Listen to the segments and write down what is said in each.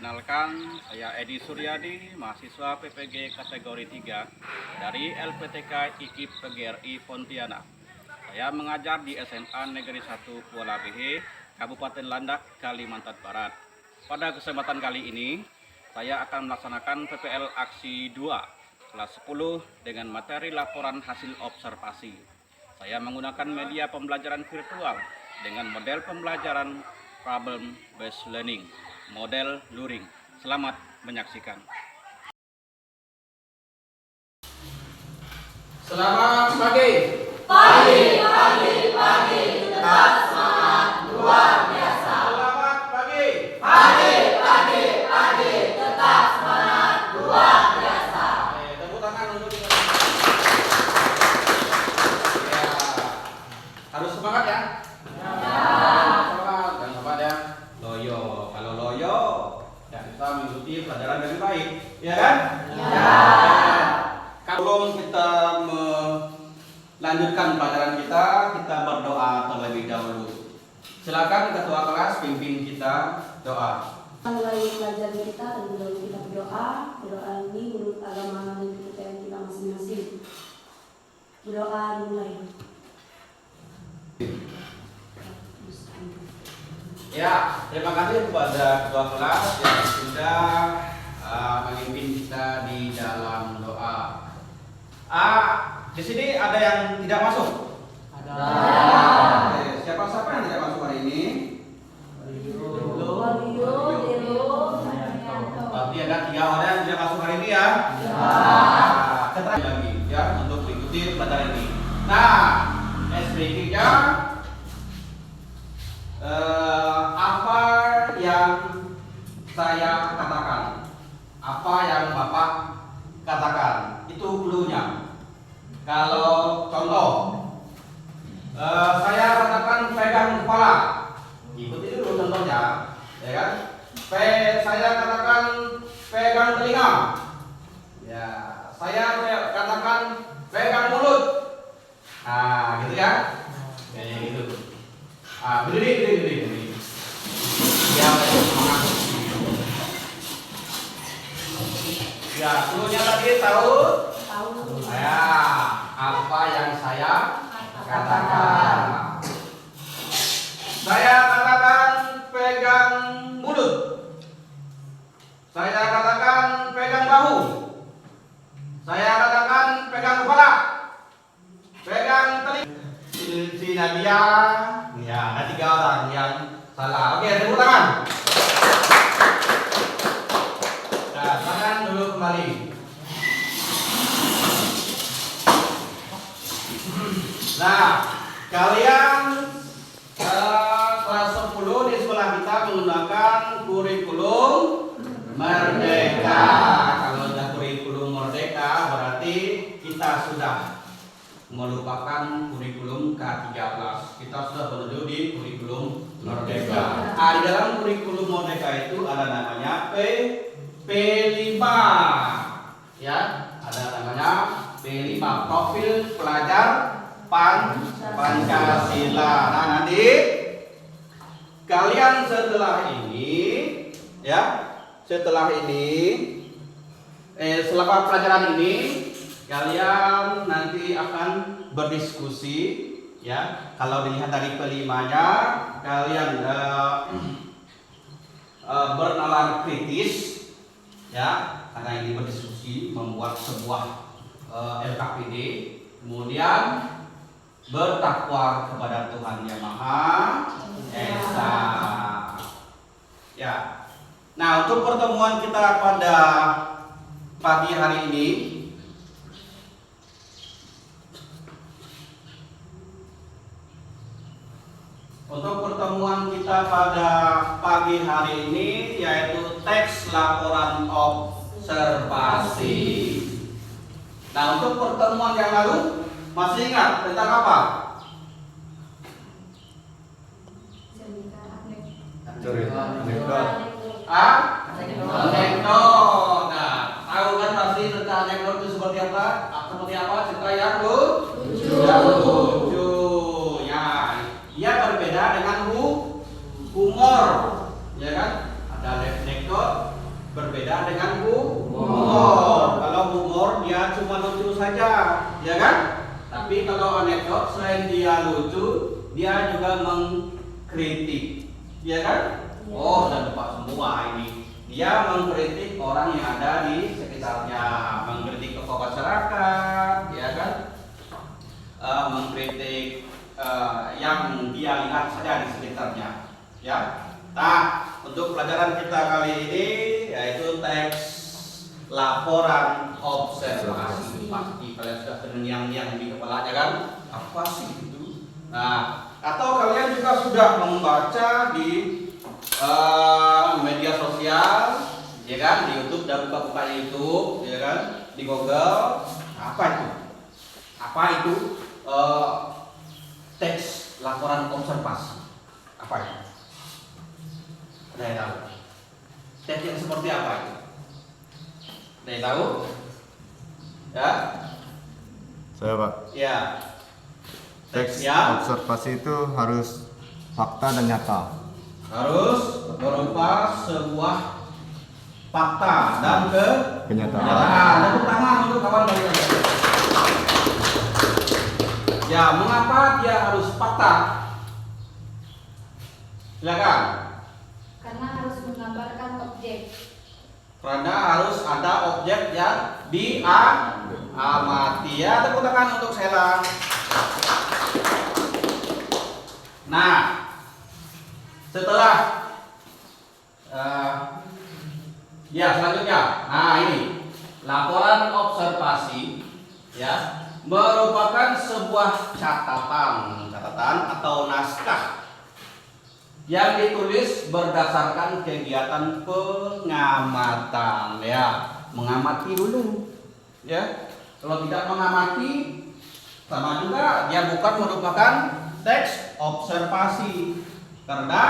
Perkenalkan, saya Edi Suryadi, mahasiswa PPG kategori 3 dari LPTK IKIP PGRI Pontianak. Saya mengajar di SMA Negeri 1 Kuala Behe, Kabupaten Landak, Kalimantan Barat. Pada kesempatan kali ini, saya akan melaksanakan PPL Aksi 2, kelas 10 dengan materi laporan hasil observasi. Saya menggunakan media pembelajaran virtual dengan model pembelajaran problem based learning, model luring. Selamat menyaksikan. Selamat pagi. Pagi. Tetap semangat luar biasa. Selamat pagi. Pagi. Tetap semangat luar biasa. Tepuk tangan untuk ya. Harus semangat ya. Semangat, jangan lupa ya. Loyo. Kalau loyo, ya kita mengikuti pelajaran dengan baik, ya kan? Ya. Sebelum kita melanjutkan pelajaran kita berdoa terlebih dahulu. Silakan ketua kelas pimpin kita doa. Mulai belajar kita dan lalu kita berdoa. Berdoa ini menurut agama dan kepercayaan kita masing-masing. Berdoa dimulai. Ya, terima kasih kepada ketua kelas yang sudah memimpin kita di dalam doa. Di sini ada yang tidak masuk? Ada. Oke, siapa yang tidak masuk hari ini? Berarti ada 3 orang yang tidak masuk hari ini ya? Kita lagi ya untuk mengikuti pelajaran ini. Nah, SPK-nya apa yang saya katakan? Apa yang Bapak katakan? Itu clue-nya. Kalau contoh, saya katakan pegang kepala. Ikuti dulu contohnya, ya kan? Saya katakan pegang telinga. Ya, saya katakan pegang mulut. Nah, gitu ya? Kayak gitu. Berdiri. Ya, semangat. Ya, clue-nya tadi tahu? Ya, apa yang saya katakan? Saya katakan pegang mulut. Saya katakan pegang bahu. Saya katakan pegang kepala. Pegang telinga. Si Nadia, ya ada 3 orang yang salah. Oke, tepuk tangan. Nah, tangan dulu kembali. Nah, kalian kelas 10 di sekolah kita menggunakan kurikulum merdeka. Kalau sudah kurikulum merdeka berarti kita sudah melupakan kurikulum K13. Kita sudah menuju di kurikulum merdeka. Di dalam kurikulum merdeka itu ada namanya P5. Ya, ada namanya P5, profil pelajar Pancasila. Nah, nanti kalian setelah pelajaran ini kalian nanti akan berdiskusi, ya. Kalau dilihat dari P5-nya, kalian bernalar kritis, ya, karena ini berdiskusi membuat sebuah LKPD, kemudian bertakwa kepada Tuhan Yang Maha Esa. Ya. Nah, untuk pertemuan kita pada pagi hari ini, yaitu teks laporan observasi. Nah, untuk pertemuan yang lalu masih ingat tentang apa? Anekdot. Nah, tahu kan pasti tentang anekdot itu seperti apa? Cerita yang lucu. Ya, dia berbeda dengan humor, ya kan? Ada anekdot, Berbeda dengan humor. Kalau humor dia cuma lucu saja, ya kan? Tapi kalau anekdot selain dia lucu, dia juga mengkritik, ya kan? Oh, dan lupa semua ini. Dia mengkritik orang yang ada di sekitarnya, mengkritik tokoh masyarakat, ya kan? Mengkritik yang dia lihat saja di sekitarnya, ya. Nah, untuk pelajaran kita kali ini yaitu teks laporan observasi. Pasti kalian sudah terngiang-ngiang di kepalanya kan? Apa sih itu? Nah, atau kalian juga sudah membaca di media sosial, ya kan? Di YouTube dan buka-buka YouTube, ya kan? Di Google. Apa itu? Apa itu? Teks laporan observasi. Apa itu? Ada yang tahu? Teks yang seperti apa itu? Ada yang tahu? Ya? Saya Pak, Ya. teks yang observasi itu harus fakta dan nyata. harus berupa sebuah fakta dan Kenyataan. kenyataan. Tepuk tangan untuk kawan kalian. Ya, mengapa dia harus fakta? Silakan. Karena harus menggambarkan objek. Karena harus ada objek yang diamati. Ya, tepuk tangan untuk Sela. Nah, setelah ya selanjutnya, nah ini laporan observasi, ya, merupakan sebuah catatan atau naskah yang ditulis berdasarkan kegiatan pengamatan, ya, mengamati dulu, ya. Kalau tidak mengamati, sama juga dia bukan merupakan teks observasi, karena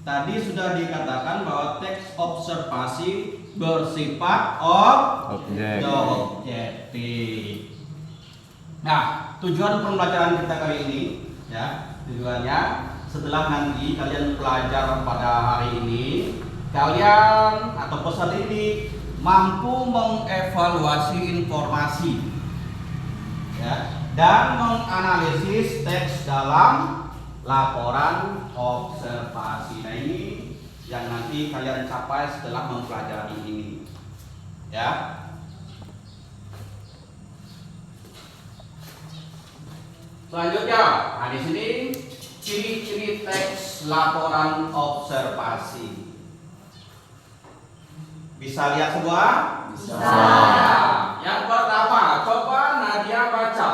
tadi sudah dikatakan bahwa teks observasi bersifat objektif. Nah, tujuan pembelajaran kita kali ini, ya, tujuannya setelah nanti kalian belajar pada hari ini, kalian atau peserta didik mampu mengevaluasi informasi, ya, dan menganalisis teks dalam laporan observasi. Nah, ini yang nanti kalian capai setelah mempelajari ini, ya. Selanjutnya, nah di sini ciri-ciri teks laporan observasi. Bisa lihat semua? Bisa. Yang pertama, coba Nadia baca.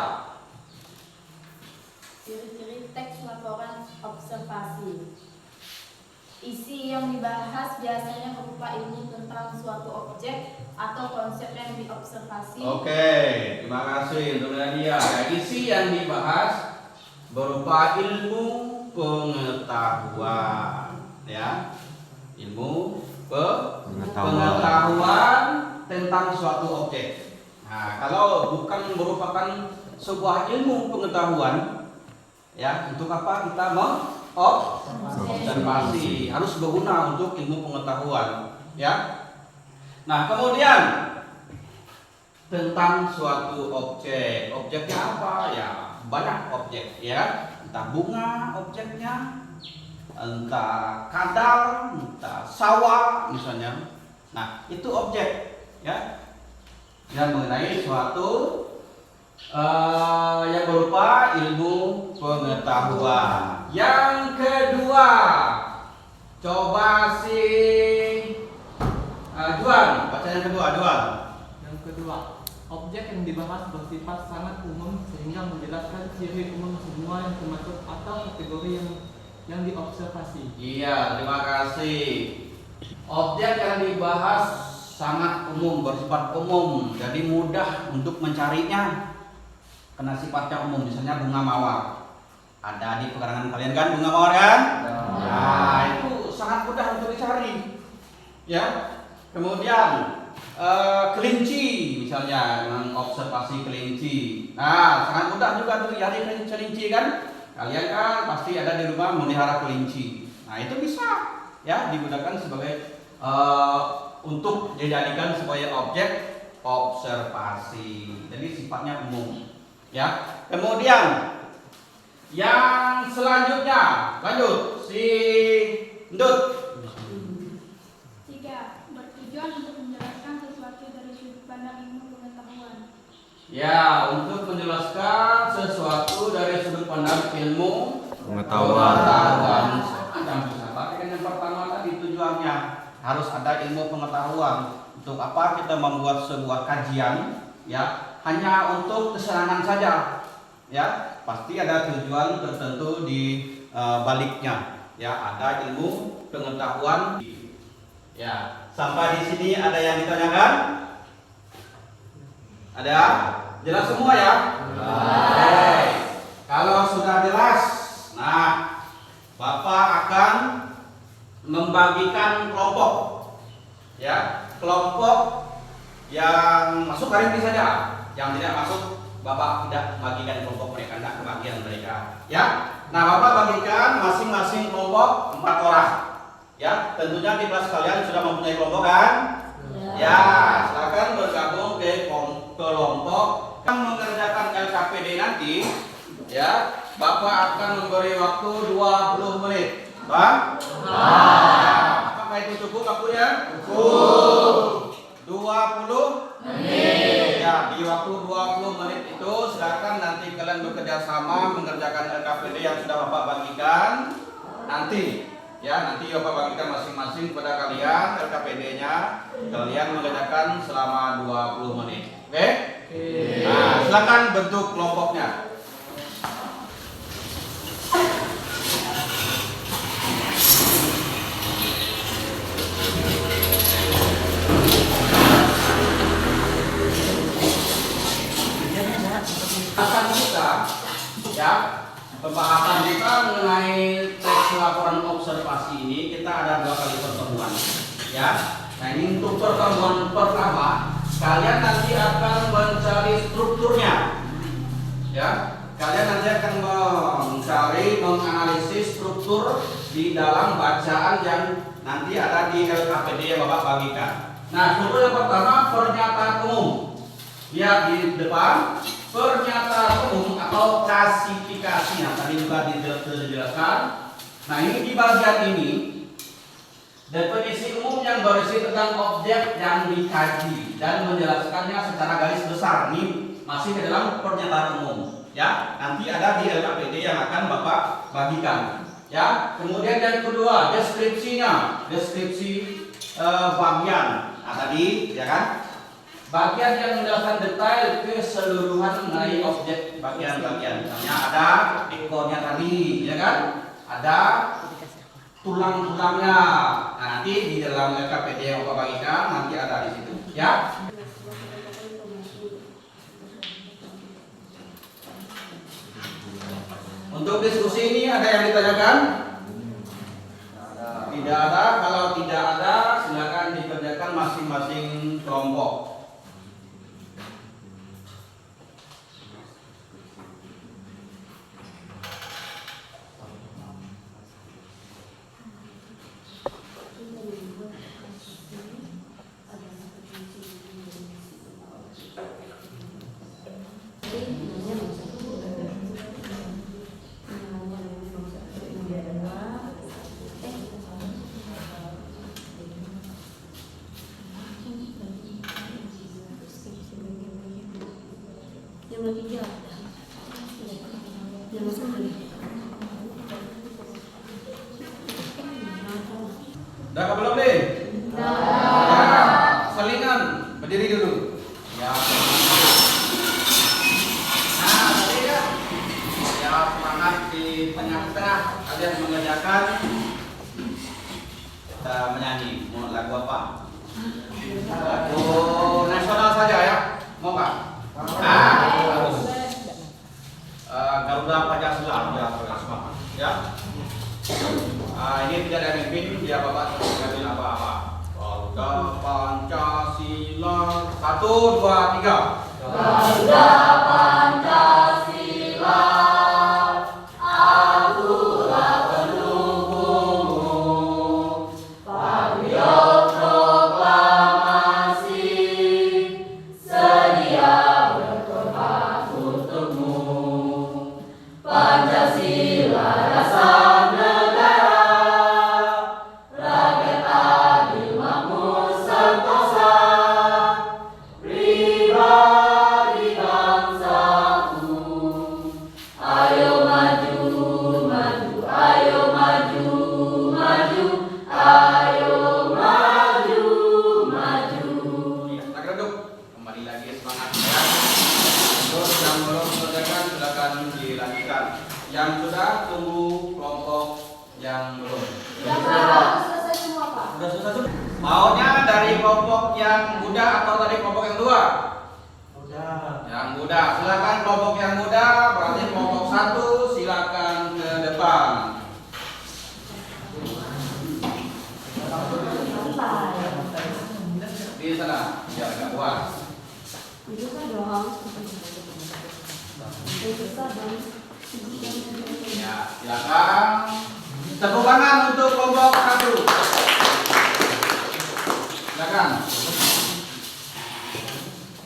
Ciri-ciri teks laporan observasi. Isi yang dibahas biasanya berupa ilmu tentang suatu objek atau konsep yang diobservasi. Oke, terima kasih untuk Nadia. Ya, isi yang dibahas berupa ilmu pengetahuan, ya, ilmu pengetahuan tentang suatu objek. Nah, kalau bukan merupakan sebuah ilmu pengetahuan, ya, untuk apa kita observasi? Harus berguna untuk ilmu pengetahuan, ya. Nah, kemudian tentang suatu objek. Objeknya apa? Ya, banyak objek, ya. Entah bunga objeknya, entah kadal, entah sawah misalnya. Nah, itu objek, ya, yang mengenai suatu yang berupa ilmu pengetahuan. Yang kedua, coba si Juan, baca yang kedua, Juan. Yang kedua, objek yang dibahas bersifat sangat umum sehingga menjelaskan ciri umum semua yang termasuk atau kategori yang diobservasi. Iya, terima kasih. Objek yang dibahas sangat umum, bersifat umum, jadi mudah untuk mencarinya karena sifatnya umum. Misalnya bunga mawar, ada di pekarangan kalian kan bunga mawar kan? Nah, itu sangat mudah untuk dicari, ya. Kemudian kelinci misalnya, dengan observasi kelinci. Nah, sangat mudah juga untuk cari kelinci kan? Kalian kan pasti ada di rumah melihara kelinci. Nah, itu bisa, ya, digunakan sebagai untuk dijadikan sebagai objek observasi. Jadi sifatnya umum. Ya. Kemudian yang selanjutnya, lanjut si Ndut. 3. Bertujuan untuk menjelaskan sesuatu dari sudut pandang ilmu pengetahuan. Ya, untuk menjelaskan sesuatu dari sudut pandang ilmu Pengetahuan. Tapi yang pertama tadi tujuannya harus ada ilmu pengetahuan. Untuk apa kita membuat sebuah kajian? Ya, hanya untuk kesenangan saja. Ya, pasti ada tujuan tertentu di baliknya. Ya, ada ilmu pengetahuan. Ya, sampai di sini ada yang ditanyakan? Ada? Jelas semua ya? Oke. Kalau sudah jelas, nah, Bapak akan membagikan kelompok. Ya, kelompok yang masuk hari ini saja. Yang tidak masuk, Bapak tidak bagikan kelompok mereka, tidak kebagian mereka. Ya. Nah, Bapak bagikan masing-masing kelompok 4 orang. Ya, tentunya di kelas kalian sudah mempunyai kelompok kan? Ya, silakan bergabung ke kelompok yang mengerjakan LKPD nanti. Ya, Bapak akan memberi waktu 20 menit. Bang? Apakah itu cukup waktunya? Cukup. 20 menit. Ya, di waktu 20 menit itu silakan nanti kalian bekerja sama mengerjakan LKPD yang sudah Bapak bagikan. Nanti nanti Bapak bagikan masing-masing kepada kalian LKPD-nya. Kalian mengerjakan selama 20 menit. Oke? Nah, silakan bentuk kelompoknya. Akan kita pembahasan kita mengenai teks laporan observasi ini kita ada 2 kali pertemuan. Ya. Nah, ini untuk pertemuan pertama kalian nanti akan mencari strukturnya. Ya. Kalian nanti akan menganalisis struktur di dalam bacaan yang nanti ada di LKPD yang Bapak bagikan. Nah, struktur yang pertama pernyataan umum. Lihat di depan. Pernyataan umum atau klasifikasi yang tadi juga dijelaskan. Nah, ini di bagian ini definisi umum yang berisi tentang objek yang dikaji dan menjelaskannya secara garis besar. Ini masih di dalam pernyataan umum. Ya, nanti ada di LKPD yang akan Bapak bagikan. Ya, kemudian yang kedua deskripsinya, deskripsi bagian. Nah, tadi ya kan? Bagian yang menjelaskan detail keseluruhan mengenai objek bagian-bagian. Misalnya ada ekornya tadi, ya kan? Ada tulang-tulangnya. Nah, nanti di dalam LKPD yang Bapak bagikan nanti ada di situ, ya. Untuk diskusi ini ada yang ditanyakan? Tidak ada. Kalau tidak ada, silakan dikerjakan masing-masing kelompok. Udah ke belum nih? Ya, selingan, berdiri dulu. Ya. Nah, tadi ya. Ya, semangat di tengah-tengah kalian mengerjakan. Kita menyanyi, mau lagu apa? Lagu nasional saja ya. Mau nggak? Harus. Garuda Pancasila ya, semangat. Ya. Ini tidak ada mimpin, dia Bapak tidak apa-apa. Garuda Pancasila, 1, 2, 3. Garuda Pancasila, akulah pendukungmu. Patriot proklamasi. Yang sudah, tunggu kelompok yang belum. Sudah Pak, selesai semua Pak. Sudah. Maunya dari kelompok yang muda atau dari kelompok yang tua? Yang muda. Silakan kelompok yang muda, berarti kelompok 1 silakan ke depan. Di sana, biar agak puas. Bisa dong. Bisa dong. Ya, silakan. Tepuk tangan untuk kelompok 1. Silakan.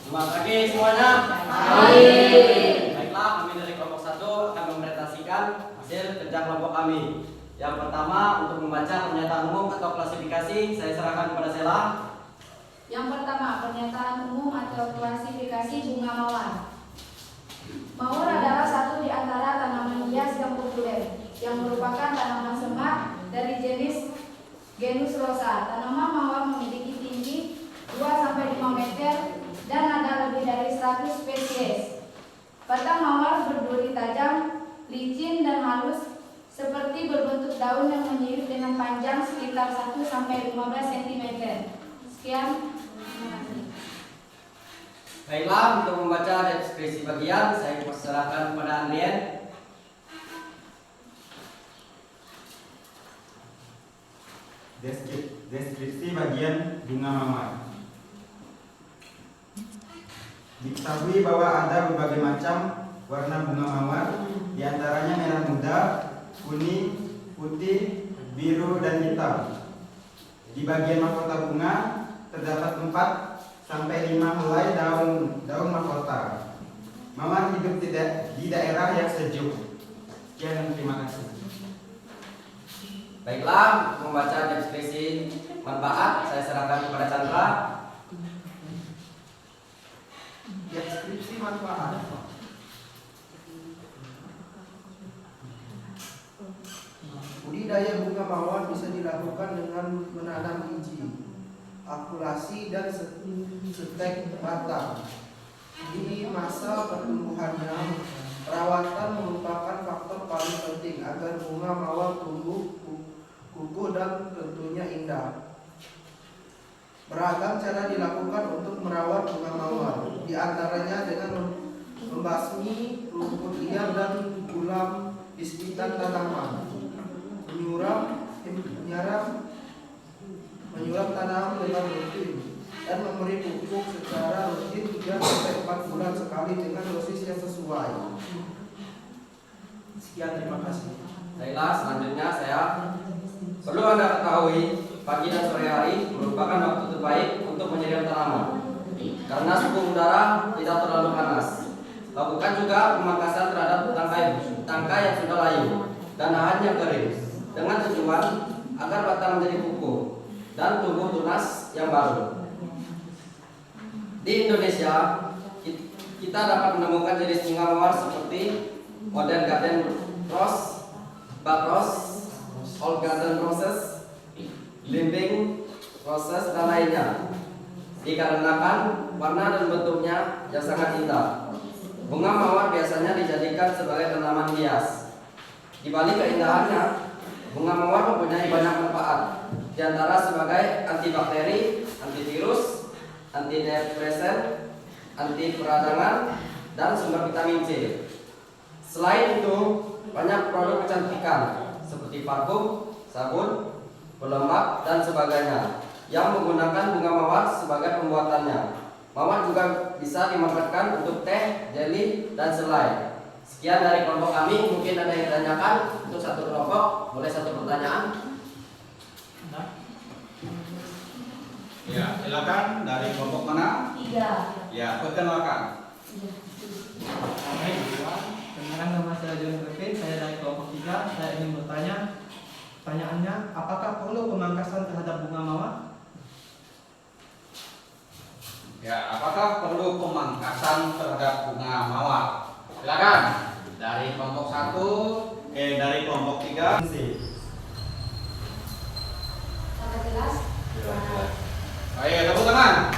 Selamat pagi semuanya. Baik. Baiklah, kami dari kelompok 1 akan mempresentasikan hasil kerja kelompok kami. Yang pertama, untuk membaca pernyataan umum atau klasifikasi, saya serahkan kepada Sela. Yang pertama, pernyataan umum atau klasifikasi bunga mawar. Mawar adalah satu di antara tanaman hias yang populer, yang merupakan tanaman semak dari genus Rosa. Tanaman mawar memiliki tinggi 2-5 meter dan ada lebih dari 100 spesies. Batang mawar berduri tajam, licin dan halus, seperti berbentuk daun yang menyirip dengan panjang sekitar 1-15 cm. Sekian. Terima kasih. Baiklah, untuk membaca deskripsi bagian, saya persilahkan kepada Andrian. Deskripsi bagian bunga mawar. Diketahui bahwa ada berbagai macam warna bunga mawar, diantaranya merah muda, kuning, putih, biru, dan hitam. Di bagian mahkota bunga terdapat 4-5 helai daun mahkota. Mawar hidup di daerah yang sejuk. Sekian, terima kasih. Baiklah, membaca deskripsi manfaat, saya serahkan kepada Chandra. Deskripsi manfaat. Budidaya bunga mawar bisa dilakukan dengan menanam biji, akulasi dan setek batang. Di masa pertumbuhannya, perawatan merupakan faktor paling penting agar bunga mawar tumbuh kukuh dan tentunya indah. Beragam cara dilakukan untuk merawat bunga mawar, di antaranya dengan membasmi rumput liar dan gulam di sekitar tanaman, menyuram tanaman dengan rutin, dan memberi pupuk secara rutin 3-4 bulan sekali dengan dosis yang sesuai. Sekian, terima kasih. Baiklah, selanjutnya saya perlu Anda ketahui, pagi dan sore hari merupakan waktu terbaik untuk menyiram tanaman karena suhu udara tidak terlalu panas. Lakukan juga pemangkasan terhadap tangkai yang sudah layu dan dahan yang kering dengan tujuan agar batang menjadi kukuh dan tumbuh tunas yang baru. Di Indonesia, kita dapat menemukan jenis bunga mawar seperti Modern Garden Rose, Bud Rose, Old Garden Roses, Limbing Roses, dan lainnya. Dikarenakan warna dan bentuknya yang sangat indah, bunga mawar biasanya dijadikan sebagai tanaman hias. Di balik keindahannya, bunga mawar mempunyai banyak manfaat, di antara sebagai antibakteri, antivirus, antidepresan, anti peradangan, dan sumber vitamin C. Selain itu, banyak produk kecantikan seperti parfum, sabun, pelembab, dan sebagainya yang menggunakan bunga mawar sebagai pembuatannya. Mawar juga bisa dimanfaatkan untuk teh, jelly, dan selai. Sekian dari kelompok kami. Mungkin ada yang ditanyakan untuk satu kelompok. Boleh satu pertanyaan? Ya, silakan dari kelompok mana? 3. Ya, perkenalkan. Perkenalkan, nama saya John Kevin, saya dari kelompok 3. Saya ingin bertanya, pertanyaannya, apakah perlu pemangkasan terhadap bunga mawar? Ya, apakah perlu pemangkasan terhadap bunga mawar? Silakan dari kelompok 1, dari kelompok 3. Sangat jelas. Ayo, tepuk tangan.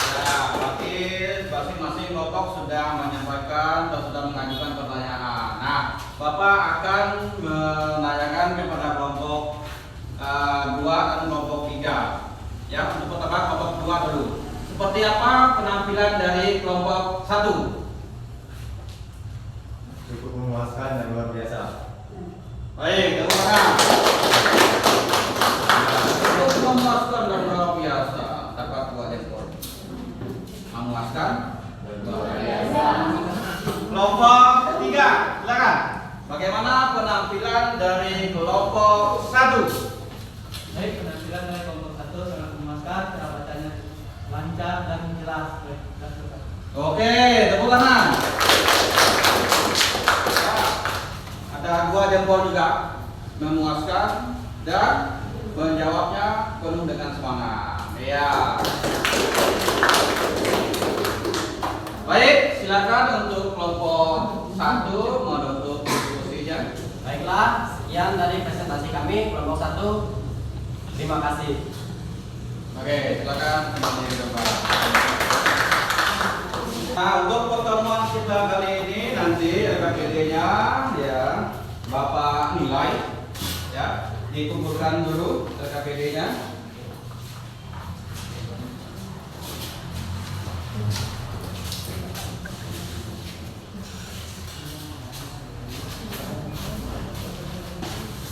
Ya, berarti masing-masing kelompok sudah menyampaikan dan sudah pendapatan kelompok 3. Ya, untuk pertama kelompok 2 dulu. Seperti apa penampilan dari kelompok 1? Cukup memuaskan dan luar biasa. Baik, tepuk tangan. Cukup memuaskan dan luar biasa. Dapat 2 jempol. Memuaskan dan luar biasa. Kelompok 3, silakan. Bagaimana penampilan dari kelompok 1? Baik, penampilan dari kelompok 1 sangat memuaskan, cara bacanya lancar dan jelas. Oke, tepuk tangan. Ya, ada 2 jempol juga, memuaskan dan menjawabnya penuh dengan semangat. Ya. Baik, silakan untuk kelompok 1 menutup diskusinya. Baiklah, sekian dari presentasi kami kelompok 1. Terima kasih. Oke, silakan kembali ke depan. Nah, untuk pertemuan kita kali ini nanti LKPD-nya ya Bapak nilai ya, dikumpulkan dulu LKPD-nya.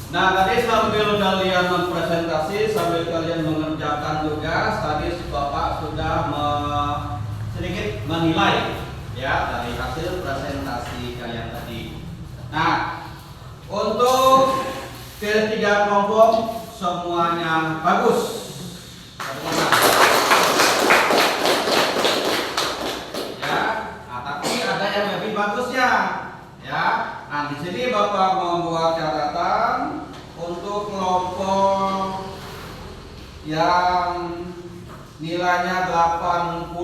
Nah, tadi sambil kalian mempresentasi, sambil kalian mengerjakan tugas, tadi Bapak sudah sedikit menilai ya dari hasil presentasi kalian tadi. Nah, untuk ketiga kelompok semuanya bagus. Ya, nah, tapi ada yang lebih bagusnya. Ya, nah di sini Bapak membuat catatan untuk kelompok yang nilainya 85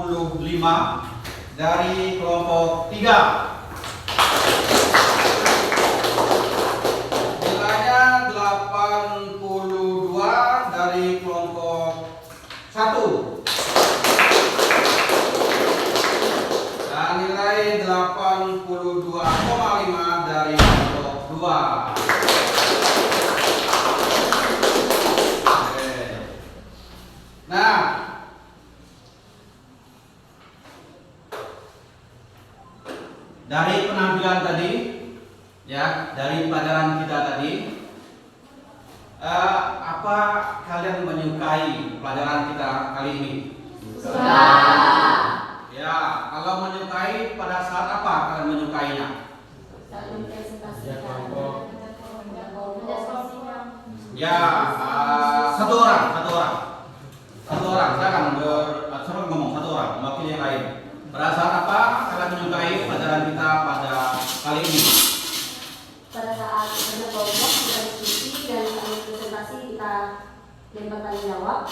dari kelompok 3. Nilainya 82 dari kelompok 1. Dan nilai 82,5 dari kelompok 2. Oke. Nah, dari penampilan tadi, ya, dari pelajaran kita tadi, apa kalian menyukai pelajaran kita kali ini? Ya, kalau menyukai pada saat apa kalian menyukainya? Ya, satu orang, silakan ngomong satu orang, mewakili yang lain. Pada saat apa kalian menyukai pelajaran kita pada kali ini? Pada saat ada kelompok kita diskusi dan saat presentasi kita lempar tanya jawab.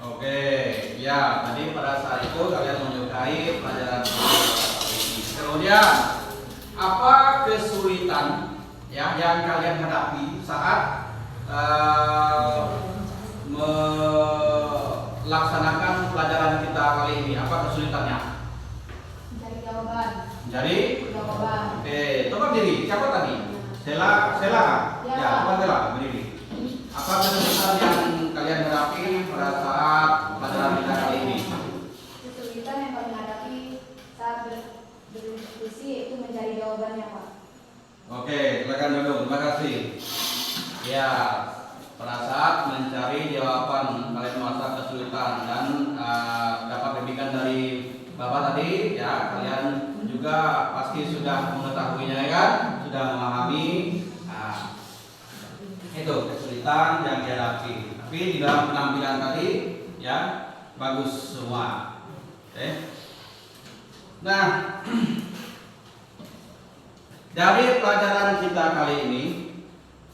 Oke, ya tadi pada saat itu kalian menyukai pelajaran ini. Kemudian apa kesulitan ya yang kalian hadapi saat melaksanakan pelajaran kita kali ini? Apa kesulitannya? Mencari jawaban. Jadi, Jawaban. oke, coba berdiri. Siapa tadi? Sela kan? Ya. Ya, coba Sela berdiri. Apa kesulitan yang kalian hadapi pada saat pelajaran kita kali ini? Kesulitan yang kami hadapi saat berdiskusi itu mencari jawabannya, Pak. Oke, silakan dulu. Terima kasih. Ya, pada saat mencari jawaban kalian merasa kesulitan dan dapat bimbingan dari Bapak tadi, ya kalian juga pasti sudah mengetahuinya ya kan, sudah memahami. Nah, itu kesulitan yang dihadapi. Tapi di dalam penampilan tadi, ya bagus semua. Oke. Nah, dari pelajaran kita kali ini,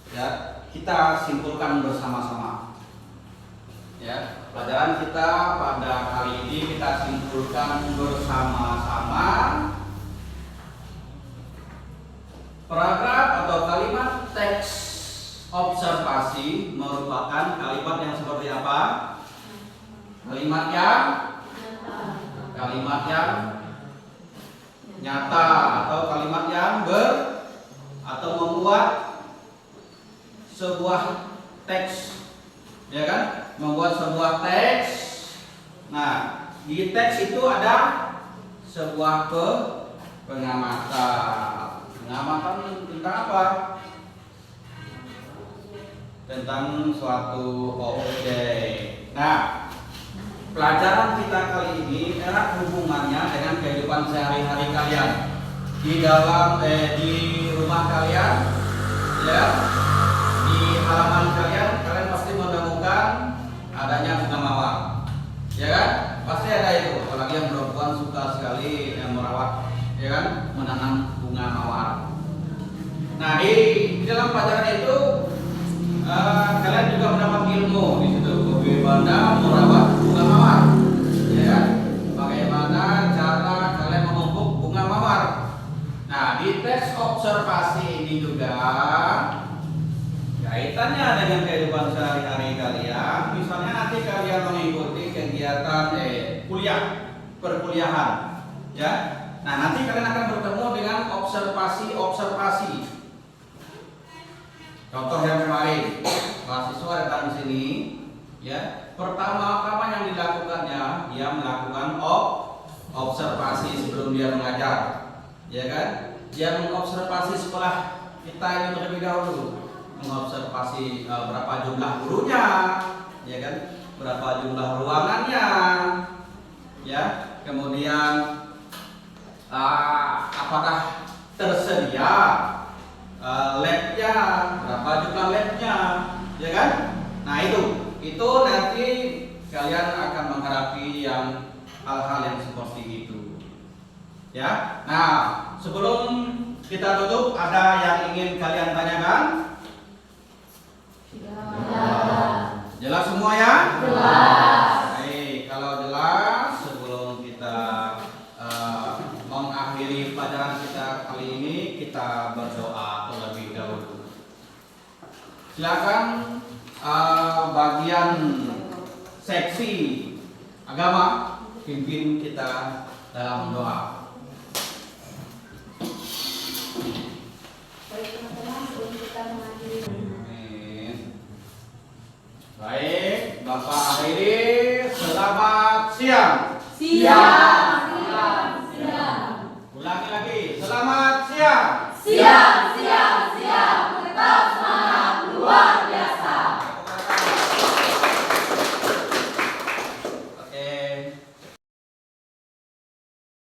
ya kita simpulkan bersama-sama. Ya, pelajaran kita pada kali ini kita simpulkan bersama-sama. Paragraf atau kalimat teks observasi merupakan kalimat yang seperti apa? Kalimat yang nyata atau kalimat yang atau membuat sebuah teks ya kan? Membuat sebuah teks. Nah, di teks itu ada sebuah pengamatan. Pengamatan tentang apa? Tentang suatu objek. Nah, pelajaran kita kali ini erat hubungannya dengan kehidupan sehari-hari kalian di dalam di rumah kalian, ya, di halaman kalian pasti menemukan adanya bunga mawar, ya kan? Pasti ada itu. Apalagi yang perempuan suka sekali yang merawat, ya kan, menanam bunga mawar. Nah, di dalam pelajaran itu kalian juga mendapat ilmu di situ bagaimana merawat bunga mawar, ya kan? Bagaimana cara kalian memupuk bunga mawar. Nah, di tes observasi ini juga kaitannya dengan kehidupan sehari-hari kalian. Misalnya nanti kalian mengikuti kegiatan perkuliahan, ya. Nah, nanti kalian akan bertemu dengan observasi. Contoh yang kemarin, mahasiswa datang ke sini, ya. Pertama yang dilakukannya, dia melakukan observasi sebelum dia mengajar, ya kan? Dia mengobservasi sekolah kita ini terlebih dahulu, mengobservasi berapa jumlah gurunya, ya kan? Berapa jumlah ruangannya, ya. Kemudian apakah tersedia labnya, berapa jumlah labnya, ya kan? Nah, itu nanti kalian akan menghadapi yang hal-hal yang seperti itu, ya. Nah, sebelum kita tutup, ada yang ingin kalian tanyakan? Jelas semua ya? Jelas. Baik, kalau jelas, sebelum kita mengakhiri pelajaran kita kali ini, kita berdoa terlebih dahulu. Silakan bagian seksi agama pimpin kita dalam doa. Baik teman-teman, sebelum kita mengakhiri. Amin. Baik, Bapak akhiri. Selamat siang. Siang.